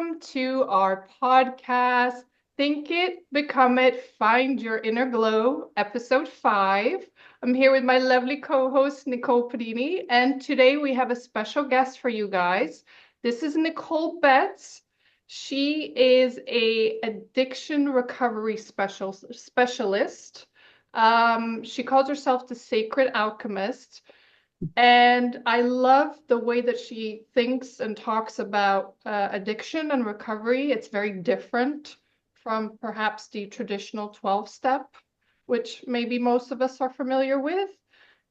welcome to our podcast, Think It, Become It, Find Your Inner Glow, episode 5. I'm here with my lovely co-host, Nicole Pedini, and today we have a special guest for you guys. This is Nicole Betts. She is a addiction recovery specialist. She calls herself the Sacred Alchemist. And I love the way that she thinks and talks about addiction and recovery. It's very different from perhaps the traditional 12-step, which maybe most of us are familiar with.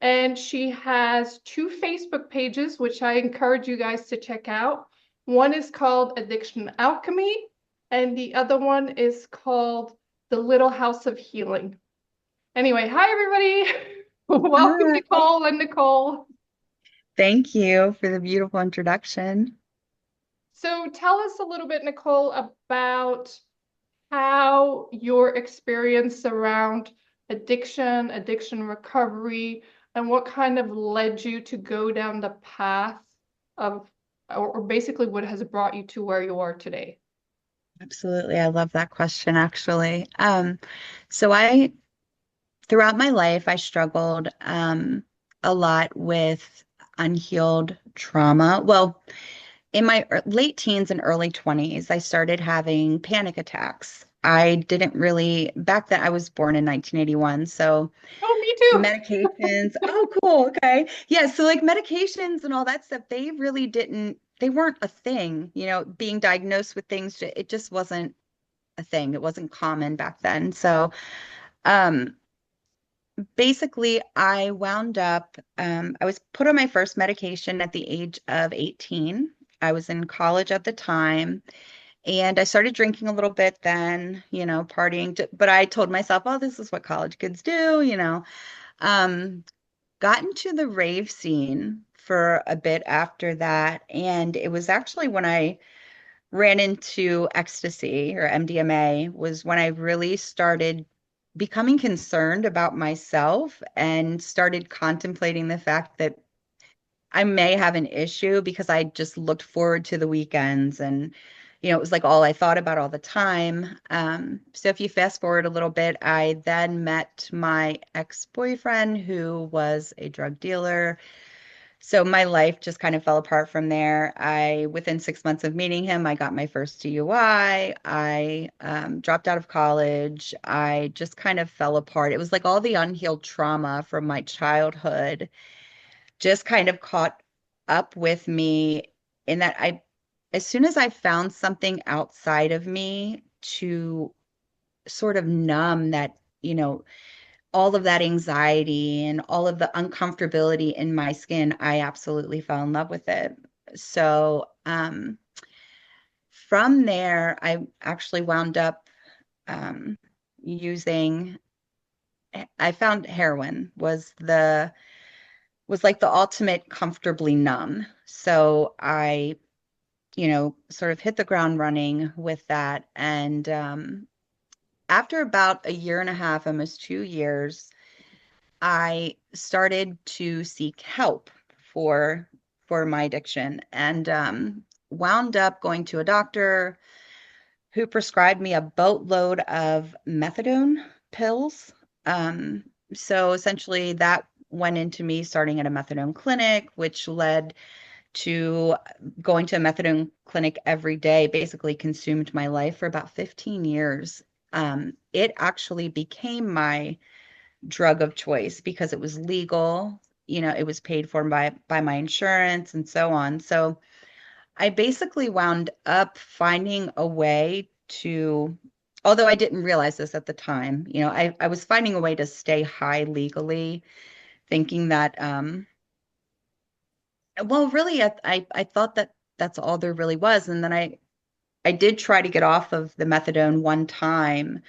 And she has two Facebook pages, which I encourage you guys to check out. One is called Addiction Alchemy, and the other one is called The Little House of Healing. Anyway, hi, everybody. Welcome, Hi. Nicole and Nicole. Thank you for the beautiful introduction. So tell us a little bit, Nicole, about how your experience around addiction recovery, and what kind of led you to go down the path of, or basically what has brought you to where you are today. Absolutely. I love that question, actually. So throughout my life, I struggled a lot with unhealed trauma. Well, in my late teens and early 20s, I started having panic attacks. I didn't really, back then, I was born in 1981. So Oh, me too. medications. Oh, cool. Okay. Yeah. So like medications and all that stuff, they weren't a thing, being diagnosed with things, it just wasn't a thing. It wasn't common back then. So, um, basically I was put on my first medication at the age of 18. I was in college at the time. And I started drinking a little bit then, partying. But I told myself, oh, this is what college kids do. Um, got into the rave scene for a bit after that. And it was actually when I ran into ecstasy or MDMA was when I really started becoming concerned about myself and started contemplating the fact that I may have an issue because I just looked forward to the weekends and it was like all I thought about all the time. So if you fast forward a little bit, I then met my ex-boyfriend who was a drug dealer. So my life just kind of fell apart from there. Within 6 months of meeting him, I got my first DUI. I dropped out of college. I just kind of fell apart. It was like all the unhealed trauma from my childhood just kind of caught up with me in that as soon as I found something outside of me to sort of numb that, all of that anxiety and all of the uncomfortability in my skin, I absolutely fell in love with it. So, from there, I actually wound up um, using, I found heroin was like the ultimate comfortably numb. So I, sort of hit the ground running with that. And after about a year and a half, almost 2 years, I started to seek help for my addiction and wound up going to a doctor who prescribed me a boatload of methadone pills. Um, so essentially, that went into me starting at a methadone clinic, which led to going to a methadone clinic every day, basically consumed my life for about 15 years. It actually became my drug of choice because it was legal, it was paid for by my insurance and so on. So I basically wound up finding a way to, although I didn't realize this at the time, I was finding a way to stay high legally, thinking that, well, really, I thought that that's all there really was. And then I did try to get off of the methadone one time,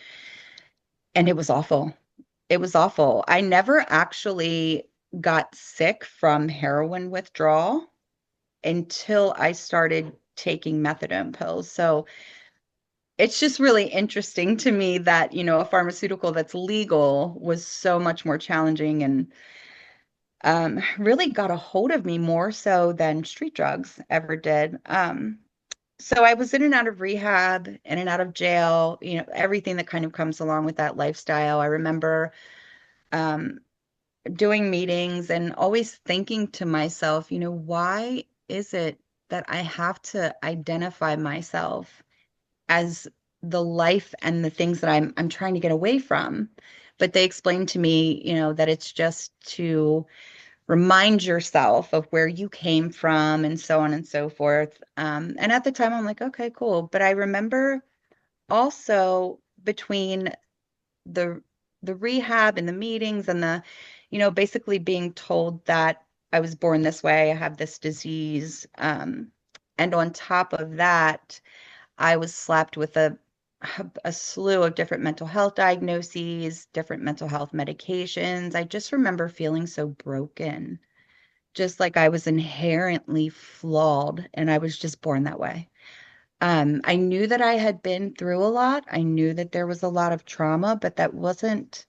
and it was awful. It was awful. I never actually got sick from heroin withdrawal until I started taking methadone pills. So it's just really interesting to me that, a pharmaceutical that's legal was so much more challenging and really got a hold of me more so than street drugs ever did. So I was in and out of rehab, in and out of jail, everything that kind of comes along with that lifestyle. I remember um, doing meetings and always thinking to myself, why is it that I have to identify myself as the life and the things that I'm trying to get away from? But they explained to me, that it's just to remind yourself of where you came from and so on and so forth. And at the time, I'm like, okay, cool. But I remember also between the the rehab and the meetings and basically being told that I was born this way, I have this disease. And on top of that, I was slapped with a slew of different mental health diagnoses, different mental health medications. I just remember feeling so broken, just like I was inherently flawed and I was just born that way. I knew that I had been through a lot. I knew that there was a lot of trauma, but that wasn't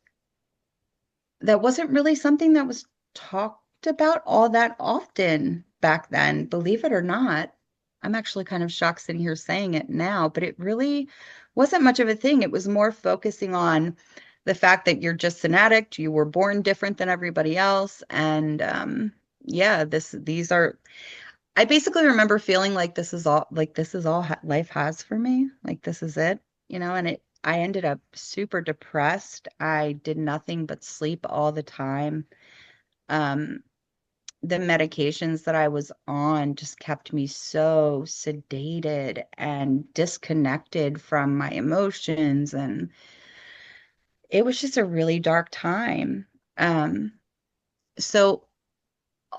really something that was talked about all that often back then, believe it or not. I'm actually kind of shocked sitting here saying it now, but it really wasn't much of a thing. It was more focusing on the fact that you're just an addict, you were born different than everybody else, and yeah, these are. I basically remember feeling like this is all life has for me, like this is it, and I ended up super depressed. I did nothing but sleep all the time. Um, the medications that I was on just kept me so sedated and disconnected from my emotions, and it was just a really dark time. Um, so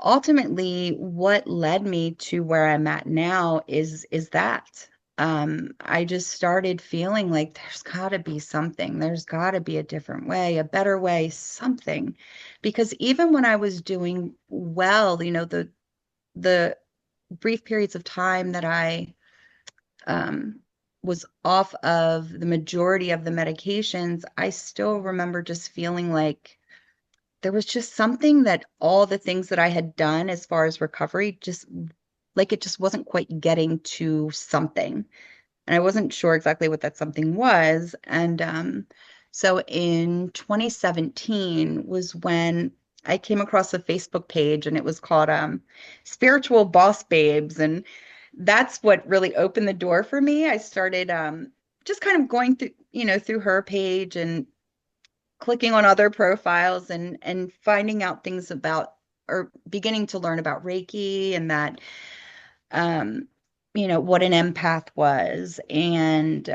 ultimately what led me to where I'm at now is that I just started feeling like there's got to be something. There's got to be a different way, a better way, something. Because even when I was doing well, the brief periods of time that I um, was off of the majority of the medications, I still remember just feeling like there was just something that all the things that I had done as far as recovery, just like it just wasn't quite getting to something. And I wasn't sure exactly what that something was. And so in 2017 was when I came across a Facebook page and it was called Spiritual Boss Babes. And that's what really opened the door for me. I started just kind of going through, through her page and clicking on other profiles and finding out things about or beginning to learn about Reiki and that um what an empath was and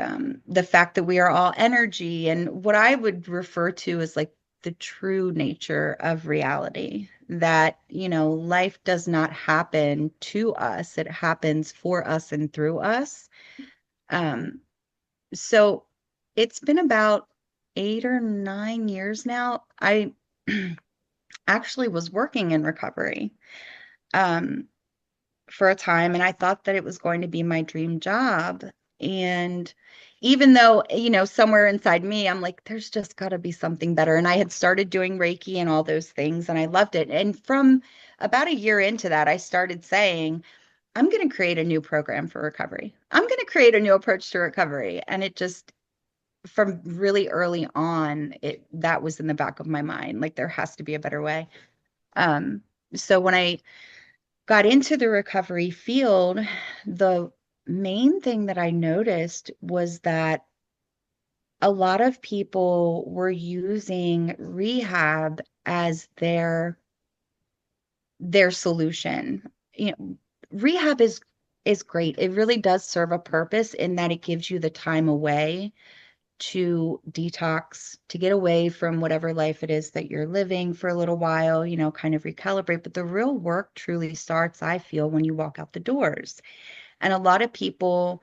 the fact that we are all energy and what I would refer to as like the true nature of reality, that life does not happen to us, it happens for us and through us. um so it's been about 8 or 9 years now. I actually was working in recovery um, for a time, and I thought that it was going to be my dream job. And even though, somewhere inside me, I'm like, there's just got to be something better. And I had started doing Reiki and all those things, and I loved it. And from about a year into that, I started saying, I'm going to create a new program for recovery. I'm going to create a new approach to recovery. And it just, from really early on, that was in the back of my mind, like there has to be a better way. Um, so when I got into the recovery field, the main thing that I noticed was that a lot of people were using rehab as their solution. Rehab is great. It really does serve a purpose in that it gives you the time away to detox, to get away from whatever life it is that you're living for a little while, kind of recalibrate. But the real work truly starts, I feel, when you walk out the doors. And a lot of people,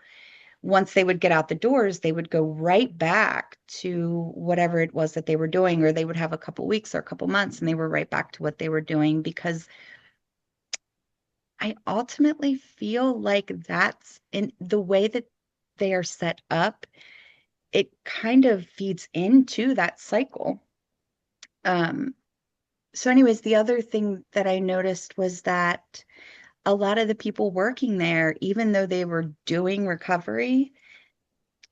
once they would get out the doors, they would go right back to whatever it was that they were doing, or they would have a couple weeks or a couple months and they were right back to what they were doing, because I ultimately feel like that's in the way that they are set up, it kind of feeds into that cycle. Um, so anyways, the other thing that I noticed was that a lot of the people working there, even though they were doing recovery,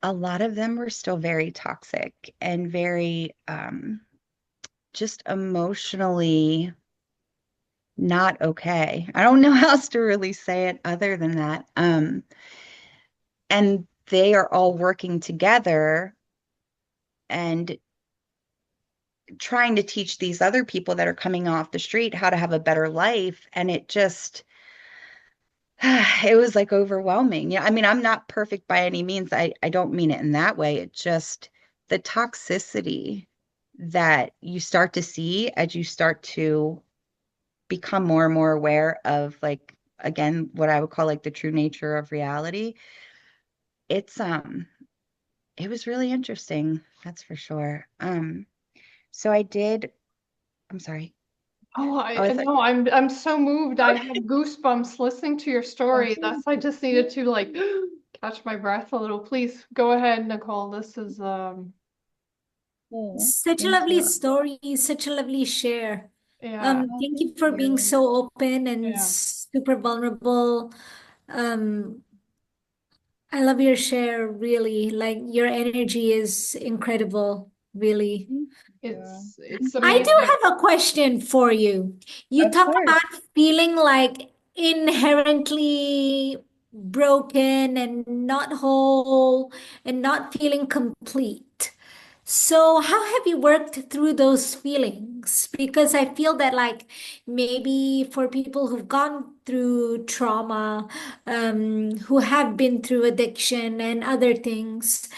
a lot of them were still very toxic and very just emotionally not okay. I don't know how else to really say it other than that. And they are all working together and trying to teach these other people that are coming off the street how to have a better life. And it just, it was like overwhelming. Yeah, I mean, I'm not perfect by any means. I don't mean it in that way. It just the toxicity that you start to see as you start to become more and more aware of like again what I would call like the true nature of reality. It's it was really interesting, that's for sure. So I did, I'm sorry. Oh, Oh, I I thought, know. I'm so moved. I have goosebumps listening to your story. That's I just needed to like catch my breath a little. Please go ahead, Nicole. This is oh, Such a thank lovely you. story, such a lovely share. yeah, Oh, Thank thank you for being you. so open and yeah. super vulnerable. Um, I love your share, really. Like your energy is incredible, really. Thank you. It's Thank I you. do amazing. have a question for you. You Of talk course. about feeling like inherently broken and not whole and not feeling complete. So, how have you worked through those feelings? Because I feel that, like, maybe for people who've gone through trauma, who have been through addiction and other things,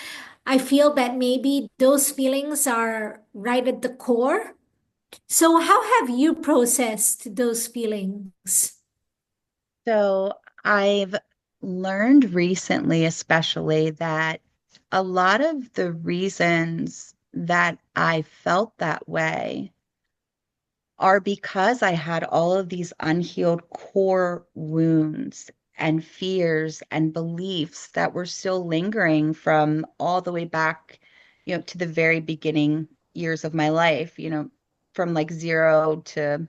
I feel that maybe those feelings are right at the core. So, how have you processed those feelings? So I've learned recently, especially, that a lot of the reasons that I felt that way are because I had all of these unhealed core wounds and fears and beliefs that were still lingering from all the way back, to the very beginning years of my life, from like 0 to,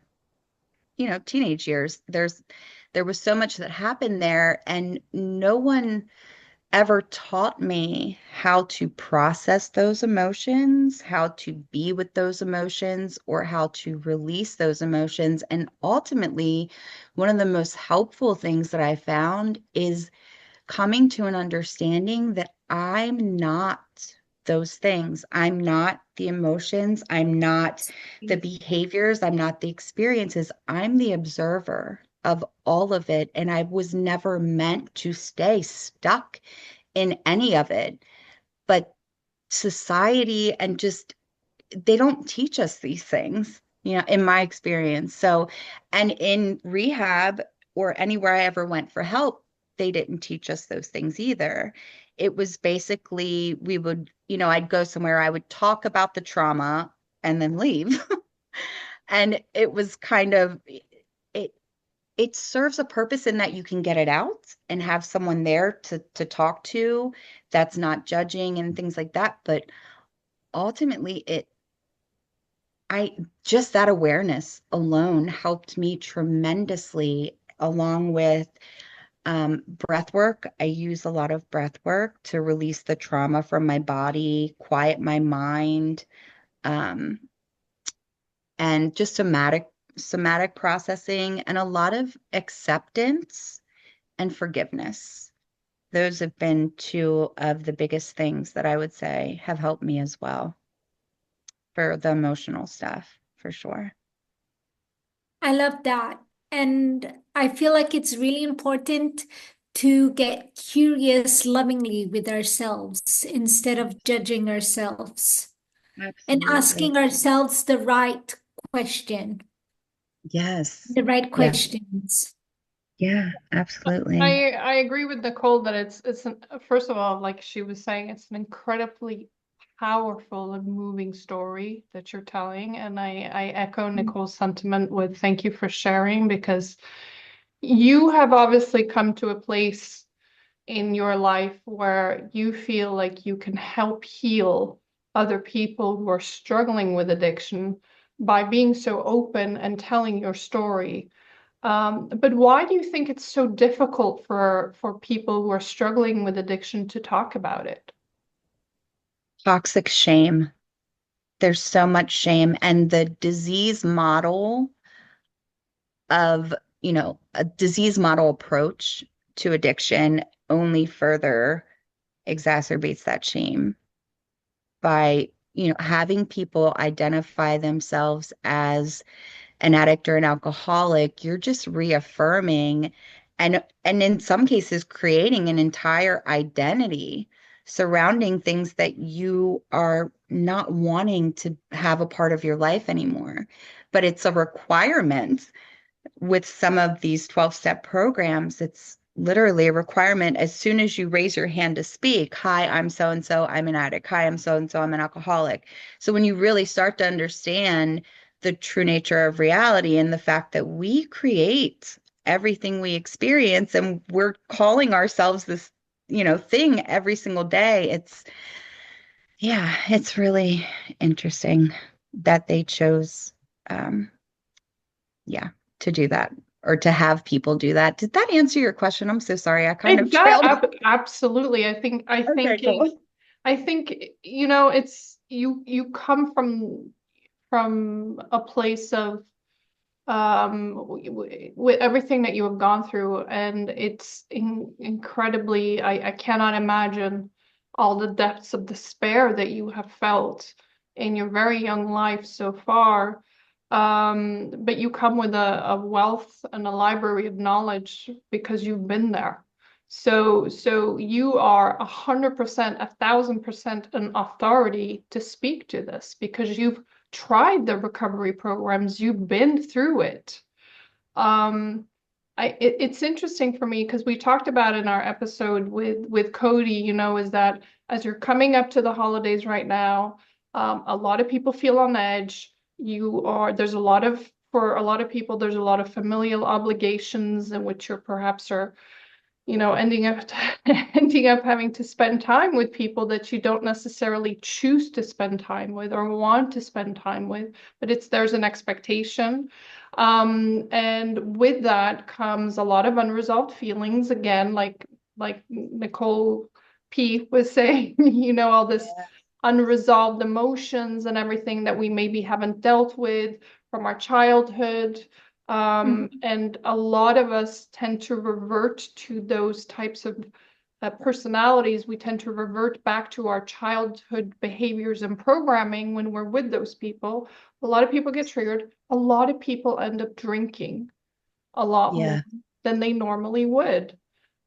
teenage years. There was so much that happened there, and no one ever taught me how to process those emotions, how to be with those emotions, or how to release those emotions. And ultimately, one of the most helpful things that I found is coming to an understanding that I'm not those things. I'm not the emotions. I'm not the behaviors. I'm not the experiences. I'm the observer of all of it. And I was never meant to stay stuck in any of it. But society and just, they don't teach us these things, in my experience. So, and in rehab or anywhere I ever went for help, they didn't teach us those things either. It was basically, we would, I'd go somewhere, I would talk about the trauma and then leave. And it was kind of, it, it serves a purpose in that you can get it out and have someone there to talk to that's not judging and things like that. But ultimately, I just that awareness alone helped me tremendously, along with breath work. I use a lot of breath work to release the trauma from my body, quiet my mind, um, and just somatic processing and a lot of acceptance and forgiveness. Those have been two of the biggest things that I would say have helped me as well for the emotional stuff, for sure. I love that. And I feel like it's really important to get curious lovingly with ourselves instead of judging ourselves and Absolutely. asking ourselves Yes. the right Yeah. questions. Yeah, I absolutely. I agree with Nicole that it's first of all, like she was saying, it's an incredibly powerful and moving story that you're telling, and I echo Nicole's sentiment with thank you for sharing because you have obviously come to a place in your life where you feel like you can help heal other people who are struggling with addiction by being so open and telling your story. But why do you think it's so difficult for people who are struggling with addiction to talk about it? Toxic shame. There's so much shame, and the disease model of, a disease model approach to addiction only further exacerbates that shame by, having people identify themselves as an addict or an alcoholic. You're just reaffirming and in some cases creating an entire identity surrounding things that you are not wanting to have a part of your life anymore. But it's a requirement with some of these 12-step programs. It's literally a requirement as soon as you raise your hand to speak. Hi, I'm so and so, I'm an addict. Hi, I'm so and so, I'm an alcoholic. So when you really start to understand the true nature of reality and the fact that we create everything we experience and we're calling ourselves this, thing every single day, it's really interesting that they chose, um, yeah, to do that or to have people do that. Did that answer your question? I'm so sorry. I kind of It does, trailed off. absolutely. Okay, cool. I think, it's you come from a place of with everything that you have gone through, and it's incredibly, I cannot imagine all the depths of despair that you have felt in your very young life so far. But you come with a wealth and a library of knowledge because you've been there. So you are 100%, 1,000% an authority to speak to this because you've tried the recovery programs, you've been through it. It's interesting for me because we talked about in our episode with Cody, is that as you're coming up to the holidays right now, a lot of people feel on edge. There's a lot of, for a lot of people, there's a lot of familial obligations in which you're perhaps are, ending up ending up having to spend time with people that you don't necessarily choose to spend time with or want to spend time with, but there's an expectation. And with that comes a lot of unresolved feelings, again, like Nicole P was saying, all this unresolved emotions and everything that we maybe haven't dealt with from our childhood. And a lot of us tend to revert to those types of personalities. We tend to revert back to our childhood behaviors and programming when we're with those people. A lot of people get triggered. A lot of people end up drinking a lot more than they normally would.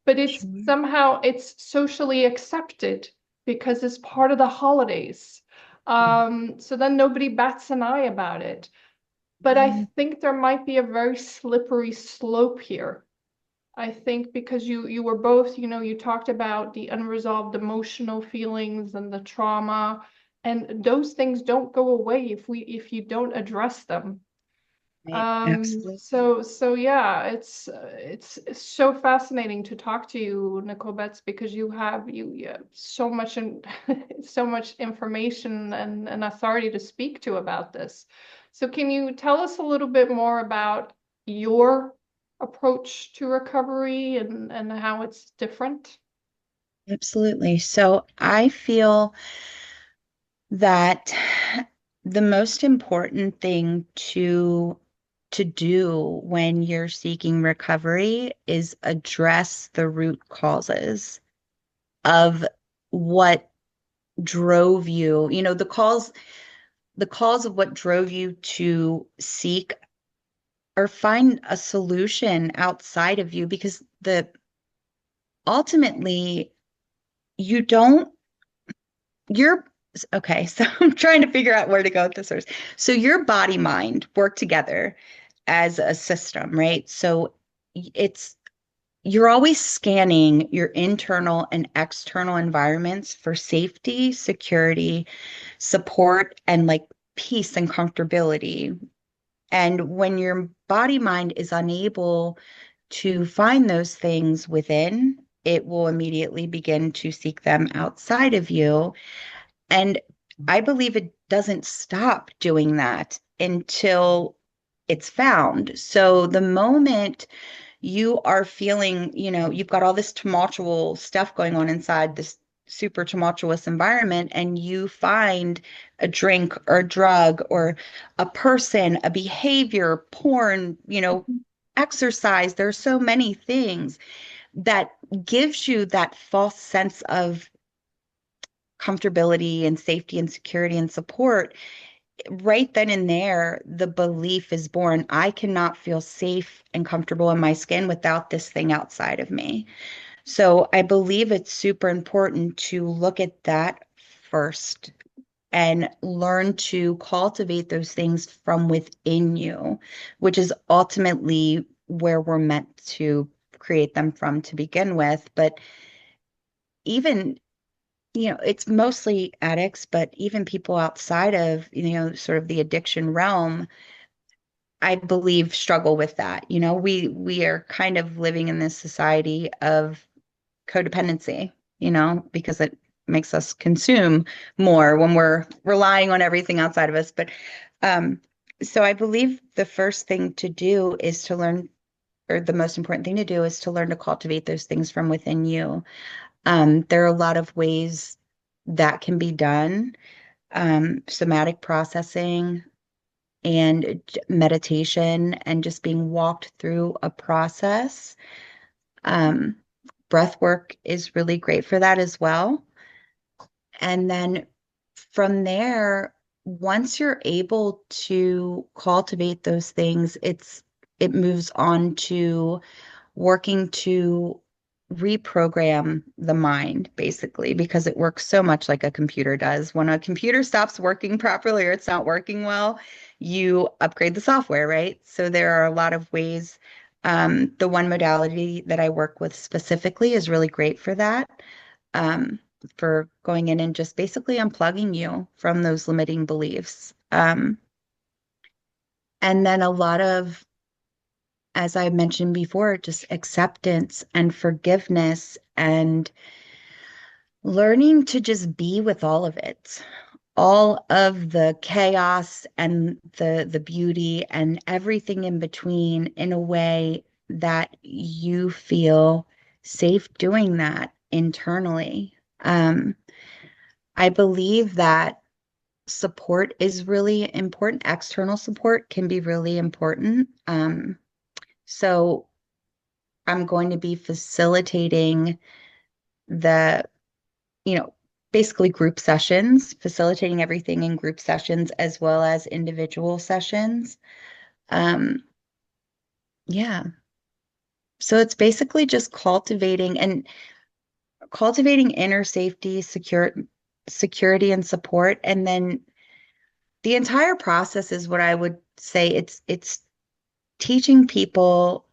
But somehow it's socially accepted because it's part of the holidays. So then nobody bats an eye about it. But I think there might be a very slippery slope here. I think because you were both, you talked about the unresolved emotional feelings and the trauma, and those things don't go away if you don't address them. Absolutely. So yeah, it's so fascinating to talk to you, Nicole Betts, because you have so much so much information and authority to speak to about this. So can you tell us a little bit more about your approach to recovery and how it's different? Absolutely. So I feel that the most important thing to do when you're seeking recovery is address the root causes of what drove you, the cause of what drove you to seek or find a solution outside of you, because ultimately you don't you're okay. So I'm trying to figure out where to go with this first. So your body mind work together as a system, right? So it's you're always scanning your internal and external environments for safety, security, support, and like peace and comfortability. And when your body mind is unable to find those things within, it will immediately begin to seek them outside of you. And I believe it doesn't stop doing that until it's found. So the moment you are feeling, you've got all this tumultuous stuff going on inside this super tumultuous environment, and you find a drink or a drug or a person, a behavior, porn, exercise. There's so many things that gives you that false sense of comfortability and safety and security and support. Right then and there, the belief is born. I cannot feel safe and comfortable in my skin without this thing outside of me. So I believe it's super important to look at that first and learn to cultivate those things from within you, which is ultimately where we're meant to create them from to begin with. But even it's mostly addicts, but even people outside of, sort of the addiction realm, I believe struggle with that. We are kind of living in this society of codependency, because it makes us consume more when we're relying on everything outside of us. But so I believe the first thing to do is to learn, or the most important thing to do is to learn to cultivate those things from within you. There are a lot of ways that can be done. Somatic processing and meditation and just being walked through a process. Breath work is really great for that as well. And then from there, once you're able to cultivate those things, it moves on to working to reprogram the mind, basically, because it works so much like a computer does. When a computer stops working properly or it's not working well, you upgrade the software, right? So there are a lot of ways. The one modality that I work with specifically is really great for that, for going in and just basically unplugging you from those limiting beliefs. And then a lot of, as I mentioned before, just acceptance and forgiveness and learning to just be with all of it, all of the chaos and the beauty and everything in between, in a way that you feel safe doing that internally. I believe that support is really important. External support can be really important. So I'm going to be facilitating the, basically group sessions, facilitating everything in group sessions as well as individual sessions. Yeah. So it's basically just cultivating inner safety, security and support. And then the entire process is what I would say it's teaching people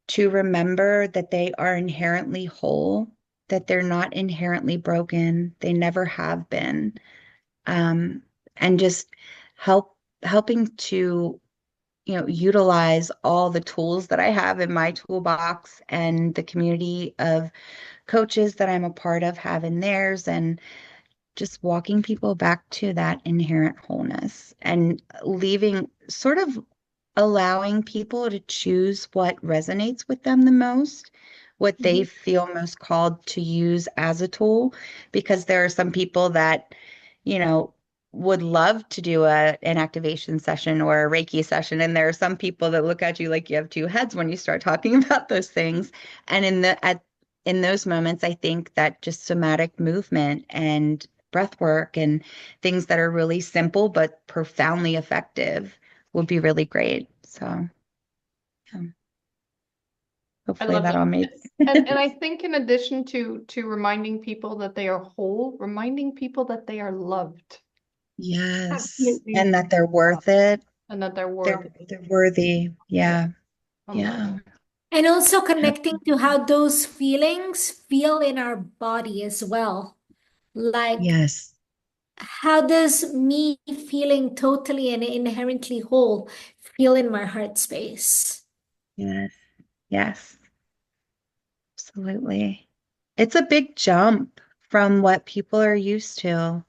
to remember that they are inherently whole, that they're not inherently broken. They never have been. And just helping to, utilize all the tools that I have in my toolbox and the community of coaches that I'm a part of have in theirs, and just walking people back to that inherent wholeness and leaving, sort of allowing people to choose what resonates with them the most, what they feel most called to use as a tool. Because there are some people that, would love to do an activation session or a Reiki session. And there are some people that look at you like you have two heads when you start talking about those things. And in those moments, I think that just somatic movement and breath work and things that are really simple but profoundly effective would be really great. So yeah, I hopefully love that that. all made And I think in addition to reminding people that they are whole, reminding people that they are loved. yes, Absolutely. and that they're worth it. And that they're They're worthy. they're worthy. Yeah, Yeah. I love Yeah. it. And also connecting to how those feelings feel in our body as well. Like, Yes. how does me feeling totally and inherently whole feel in my heart space? Yes. Yes. Absolutely. It's a big jump from what people are used to.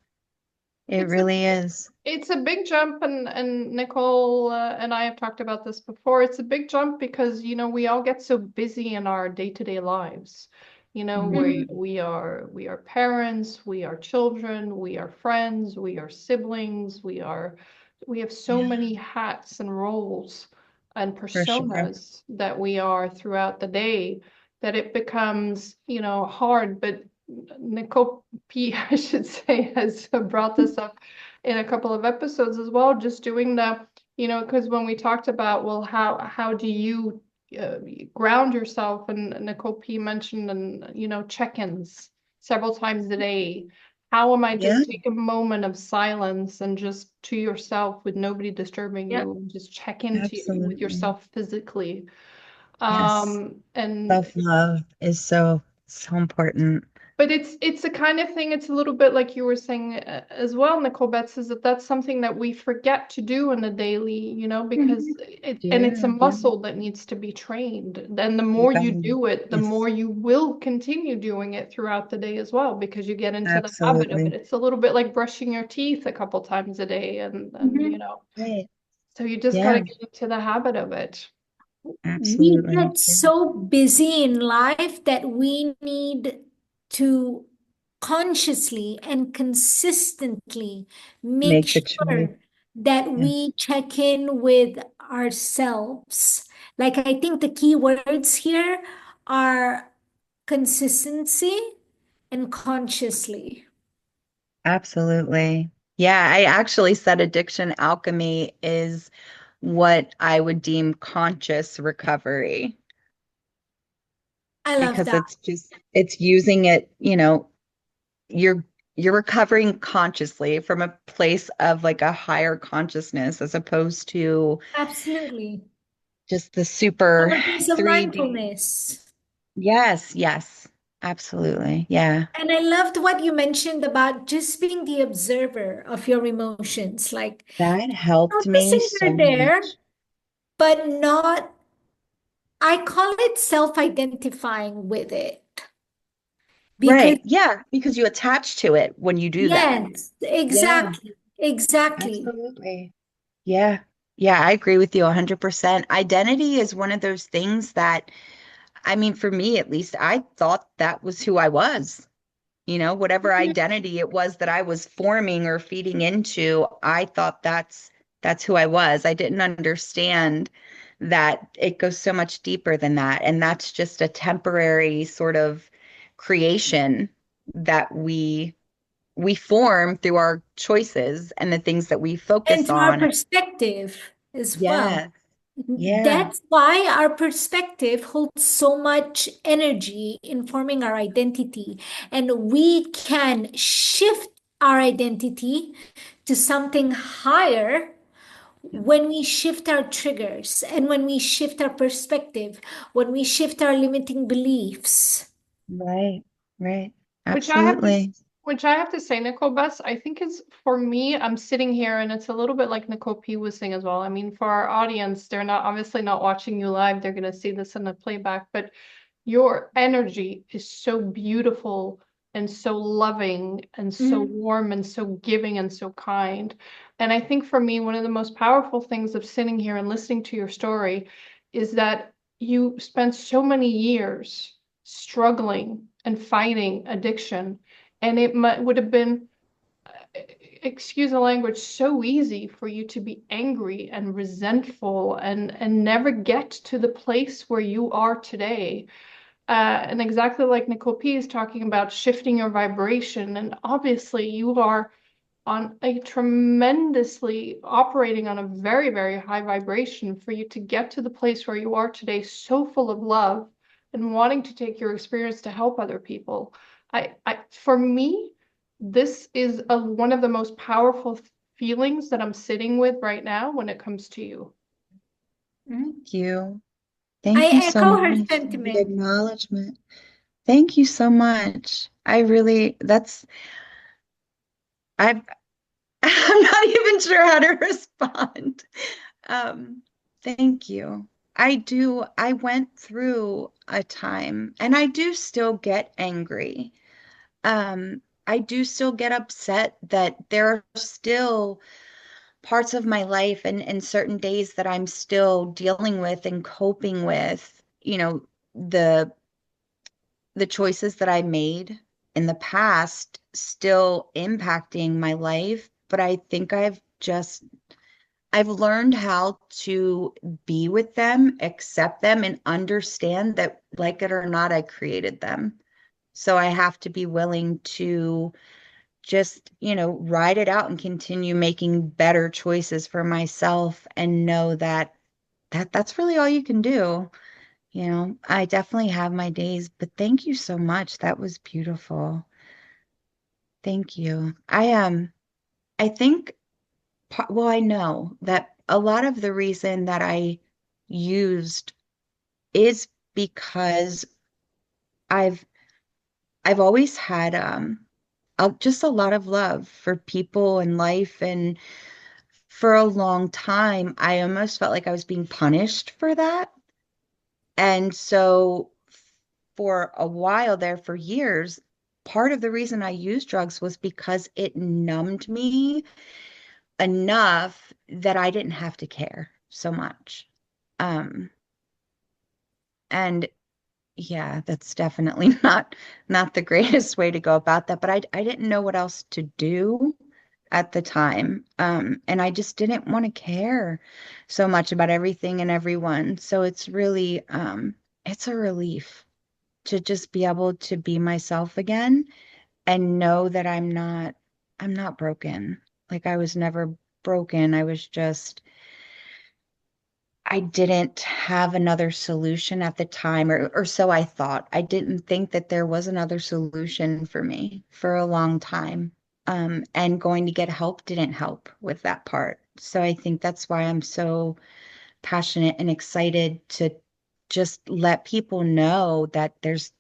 It It's a really is. It's a big jump, and Nicole and I have talked about this before. It's a big jump because, we all get so busy in our day-to-day lives. Mhm. We are parents, we are children, we are friends, we are siblings, we have so Yeah, many hats and roles and for sure. personas that we are throughout the day that it becomes, hard. But Nicole P, I should say, has brought this up in a couple of episodes as well, just doing because when we talked about, well, how do you uh, ground yourself, and Nicole P mentioned, and check-ins several times a day. How am I Yeah, just take a moment of silence and just to yourself with nobody disturbing Yep. you, and just check into you with absolutely. yourself physically. Yes. And Self-love is so important. But it's the kind of thing, it's a little bit like you were saying as well, Nicole Betts, is that's something that we forget to do in the daily, because Mhm. it's a Yeah, yeah. muscle that needs to be trained. And the more you Right. do it, the Yes, more you will continue doing it throughout the day as well, because you get into the habit of it. absolutely. It's a little bit like brushing your teeth a couple times a day, and Mhm. Right. so you just got to Yeah, get into the habit of it. We absolutely. get Yeah. so busy in life that we need to consciously and consistently make Make the choice. sure that Yeah. we check in with ourselves. Like, I think the key words here are consistency and consciously. Absolutely. Yeah, I actually said addiction alchemy is what I would deem conscious recovery I love because that. it's using it, you're you're recovering consciously from a place of like a higher consciousness as opposed to Absolutely. just the super From a place of 3D. mindfulness. Yes, yes. Absolutely. Yeah. And I loved what you mentioned about just being the observer of your emotions, like That helped me noticing so they're there, much. but not, I call it self-identifying with it. Because, Right. Yeah, because you attach to it when you do that. yes, Yeah, exactly, exactly. absolutely. Yeah. Yeah, I agree with you 100%. Identity is one of those things that, I mean, for me at least, I thought that was who I was. Whatever identity it was that I was forming or feeding into, I thought that's who I was. I didn't understand that it goes so much deeper than that. And that's just a temporary sort of creation that we form through our choices and the things that we And focus through our on. perspective as well. Yeah. Yeah. That's why our perspective holds so much energy in forming our identity. And we can shift our identity to something higher when we shift our triggers and when we shift our perspective, when we shift our limiting beliefs. Right. Right. Which I have to, Absolutely. which I have to say, Nicole Bess, I think is for me, I'm sitting here and it's a little bit like Nicole P was saying as well. I mean, for our audience, they're not obviously not watching you live, they're going to see this in the playback, but your energy is so beautiful and so loving and so Mhm. warm and so giving and so kind. And I think for me, one of the most powerful things of sitting here and listening to your story is that you spent so many years struggling and fighting addiction. And it would have been, excuse the language, so easy for you to be angry and resentful and never get to the place where you are today. And exactly like Nicole P is talking about shifting your vibration. And obviously, you are on a tremendously operating on a very, very high vibration for you to get to the place where you are today, so full of love and wanting to take your experience to help other people. For me, this is one of the most powerful feelings that I'm sitting with right now when it comes to you. Thank you. I Thank you so echo her much for the sentiment. acknowledgement. Thank you so much. I really, I've, I'm not even sure how to respond. Um, Thank you. I went through a time and I do still get angry. I do still get upset that there are still parts of my life and certain days that I'm still dealing with and coping with, the choices that I made in the past still impacting my life. But I think I've learned how to be with them, accept them, and understand that, like it or not, I created them. So I have to be willing to just, ride it out and continue making better choices for myself and know that that's really all you can do. I definitely have my days, but thank you so much. That was beautiful. Thank you. I think well, I know that a lot of the reason that I used is because I've I've always had just a lot of love for people and life, and for a long time I almost felt like I was being punished for that. And so for a while there, for years, part of the reason I used drugs was because it numbed me enough that I didn't have to care so much. Um, and yeah, that's definitely not the greatest way to go about that, but I didn't know what else to do at the time. And I just didn't want to care so much about everything and everyone. So it's really it's a relief to just be able to be myself again and know that I'm not broken. Like I was never broken. I didn't have another solution at the time, or so I thought. I didn't think that there was another solution for me for a long time. And going to get help didn't help with that part. So I think that's why I'm so passionate and excited to just let people know that there's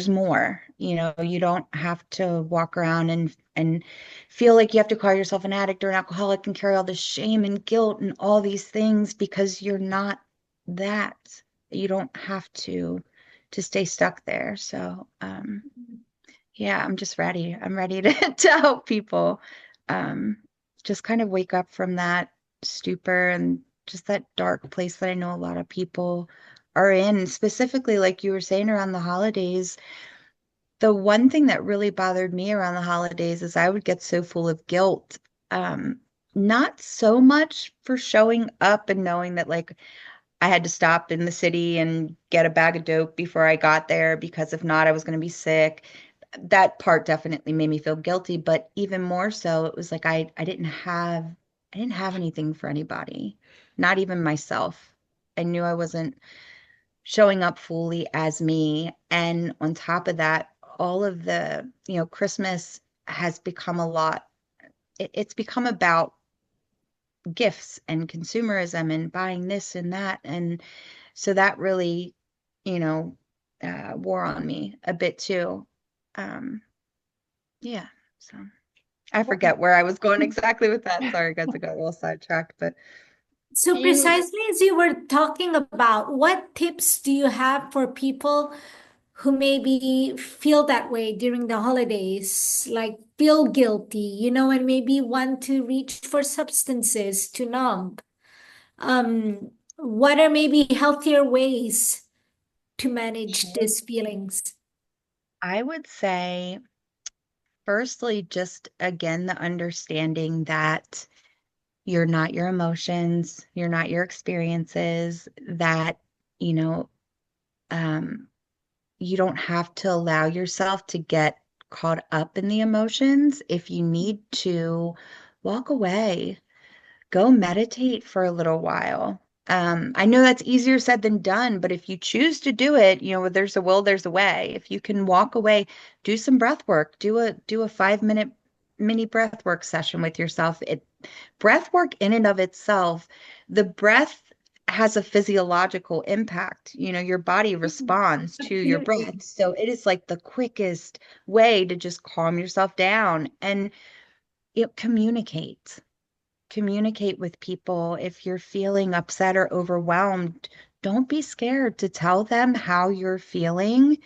more. You don't have to walk around and feel like you have to call yourself an addict or an alcoholic and carry all this shame and guilt and all these things, because you're not that. You don't have to stay stuck there. So yeah, I'm just ready. I'm ready to to help people um just kind of wake up from that stupor and just that dark place that I know a lot of people are in, specifically like you were saying around the holidays. The one thing that really bothered me around the holidays is I would get so full of guilt. Um, Not so much for showing up and knowing that like I had to stop in the city and get a bag of dope before I got there, because if not, I was going to be sick. That part definitely made me feel guilty, but even more so, it was like I didn't have anything for anybody, not even myself. I knew I wasn't showing up fully as me. And on top of that, all of the, Christmas has become a lot, it's become about gifts and consumerism and buying this and that. And so that really, you know, wore on me a bit too. Um, yeah. So I forget where I was going exactly with that. Sorry, guys, I got a little sidetracked, but So Do you precisely as you were talking about, what tips do you have for people who maybe feel that way during the holidays, like feel guilty, and maybe want to reach for substances to numb? What are maybe healthier ways to manage sure. these feelings? I would say, firstly, just again, the understanding that you're not your emotions, you're not your experiences, that, you know, um, you don't have to allow yourself to get caught up in the emotions. If you need to, walk away, go meditate for a little while. I know that's easier said than done, but if you choose to do it, there's a will, there's a way. If you can walk away, do some breath work, do a 5-minute mini breath work session with yourself. Breath work in and of itself, the breath has a physiological impact. Your body responds to your absolutely. breath. So it is like the quickest way to just calm yourself down and communicate with people. If you're feeling upset or overwhelmed, don't be scared to tell them how you're feeling.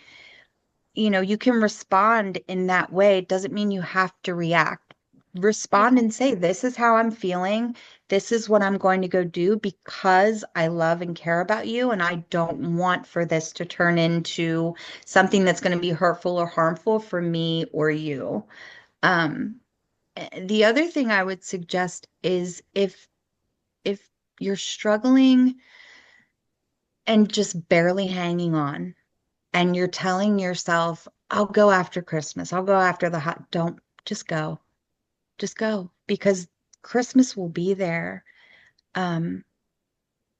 You can respond in that way. It doesn't mean you have to react. respond and say, this is how I'm feeling. This is what I'm going to go do because I love and care about you. And I don't want for this to turn into something that's going to be hurtful or harmful for me or you. Um, the other thing I would suggest is if you're struggling and just barely hanging on and you're telling yourself, I'll go after Christmas, I'll go after the hot, don't just go. Just go because Christmas will be there. Um,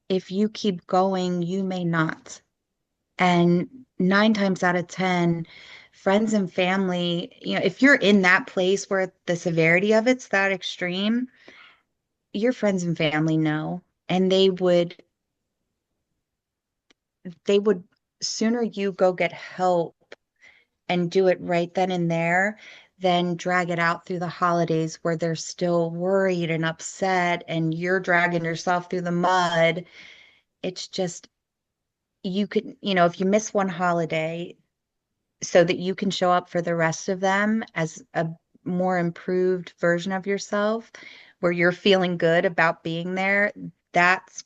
if you keep going, you may not. And 9 times out of 10, friends and family, if you're in that place where the severity of it's that extreme, your friends and family know, and they would sooner you go get help and do it right then and there than drag it out through the holidays where they're still worried and upset and you're dragging yourself through the mud. It's just, you could, if you miss one holiday so that you can show up for the rest of them as a more improved version of yourself where you're feeling good about being there, that's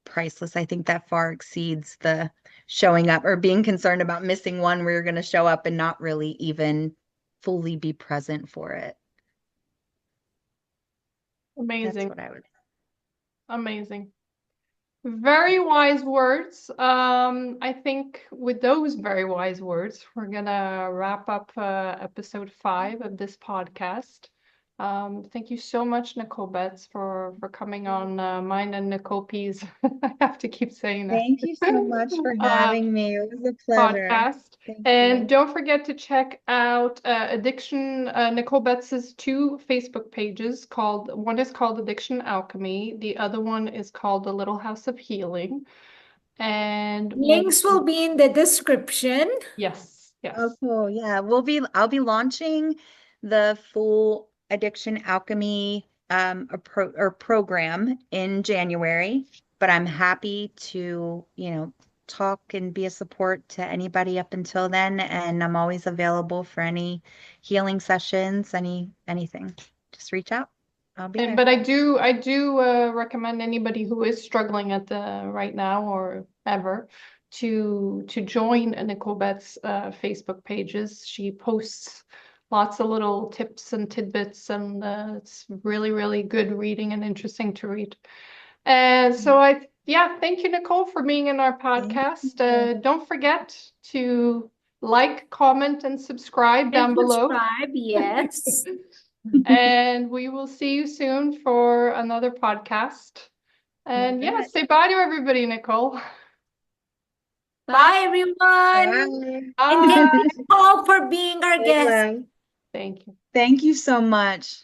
priceless. I think that far exceeds the showing up or being concerned about missing one where you're going to show up and not really even fully be present for it. That's Amazing. what I would. Amazing. Very wise words. I think with those very wise words, we're gonna wrap up episode 5 of this podcast. Thank you so much, Nicole Betts, for coming on mine and Nicole P's. I have to keep saying that. Thank you so much for Uh, having me. It was a pleasure. podcast. Thank And you. don't forget to check out Nicole Betts's 2 Facebook pages one is called Addiction Alchemy, the other one is called The Little House of Healing. And Links will be in the description. yes, yes. Oh, cool. Yeah, I'll be launching the full Addiction Alchemy program in January, but I'm happy to, talk and be a support to anybody up until then, and I'm always available for any healing sessions, anything. Just reach out. I'll be there. But I do recommend anybody who is struggling at the right now or ever to join Nicole Betts Facebook pages. She posts lots of little tips and tidbits, and it's really, really good reading and interesting to read. And so thank you, Nicole, for being in our podcast. Don't forget to like, comment, and subscribe down below. Subscribe, yes. And we will see you soon for another podcast. And All right. say bye to everybody, Nicole. Bye, everyone. Bye. And thank you all for being our guest. Hello. Thank you. Thank you so much.